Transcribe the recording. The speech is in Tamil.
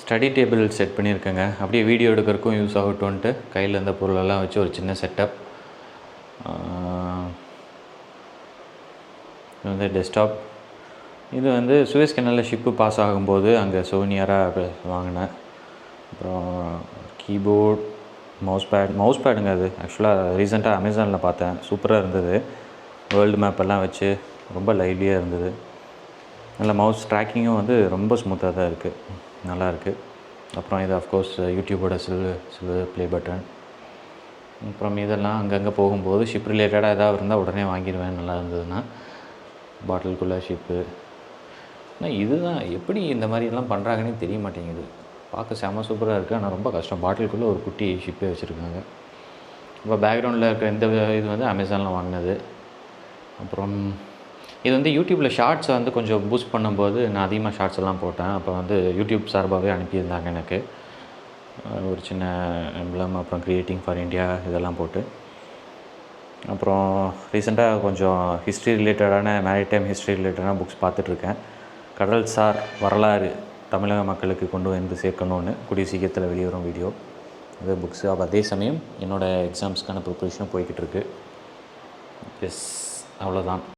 Study table set பண்ணியிருக்கேங்க. அப்படியே வீடியோ எடுக்கிறதுக்கும் யூஸ் ஆகட்டும்ன்ட்டு கையில் இருந்த பொருளெல்லாம் வச்சு ஒரு சின்ன செட்டப். இது வந்து டெஸ்க்டாப். இது வந்து சூயஸ் கெனாலில் ஷிப்பு பாஸ் ஆகும்போது அங்கே சோனியராக வாங்கினேன். அப்புறம் கீபோர்ட், மவுஸ் பேடுங்க. அது ஆக்சுவலாக ரீசெண்டாக அமேசானில் பார்த்தேன், சூப்பராக இருந்தது. வேர்ல்டு மேப்பெல்லாம் வச்சு ரொம்ப லைவ்லியாக இருந்தது. நல்ல மவுஸ் ட்ராக்கிங்கும் வந்து ரொம்ப ஸ்மூத்தாக தான் இருக்குது, நல்லாயிருக்கு. அப்புறம் இது ஆஃப்கோர்ஸ் யூடியூபோட சில்வர் ப்ளே பட்டன். அப்புறம் இதெல்லாம் அங்கங்கே போகும்போது ஷிப் ரிலேட்டடாக ஏதாவது இருந்தால் உடனே வாங்கிடுவேன், நல்லா இருந்ததுன்னா. பாட்டிலுக்குள்ளே ஷிப்பு. ஆனால் இதுதான் எப்படி இந்த மாதிரிலாம் பண்ணுறாங்கன்னே தெரிய மாட்டேங்குது. பார்க்க செம்ம சூப்பராக இருக்குது, ஆனால் ரொம்ப கஷ்டம். பாட்டிலுக்குள்ளே ஒரு குட்டி ஷிப்பே வச்சுருக்காங்க. இப்போ பேக்ரவுண்டில் இருக்க இந்த இது வந்து அமேசானில் வாங்கினது. அப்புறம் இது வந்து யூடியூப்பில் ஷார்ட்ஸை வந்து கொஞ்சம் பூஸ்ட் பண்ணும்போது நான் அதிகமாக ஷார்ட்ஸ் எல்லாம் போட்டேன். அப்போ வந்து யூடியூப் சார்பாகவே அனுப்பியிருந்தாங்க எனக்கு ஒரு சின்ன எம்ப்ளம், அப்புறம் க்ரியேட்டிங் ஃபார் இந்தியா இதெல்லாம் போட்டு. அப்புறம் ரீசெண்டாக கொஞ்சம் ஹிஸ்ட்ரி ரிலேட்டடான மேரிடைம் ஹிஸ்ட்ரி ரிலேட்டடான புக்ஸ் பார்த்துட்ருக்கேன். கடல்சார் வரலாறு தமிழக மக்களுக்கு கொண்டு வந்து சேர்க்கணுன்னு கூடிய சீக்கிரத்தில் வெளிவரும் வீடியோ அது புக்ஸு. அப்போ அதே சமயம் என்னோடய எக்ஸாம்ஸ்க்கான ப்ரிப்பரேஷனும் போய்கிட்டு இருக்கு. எஸ், அவ்வளோதான்.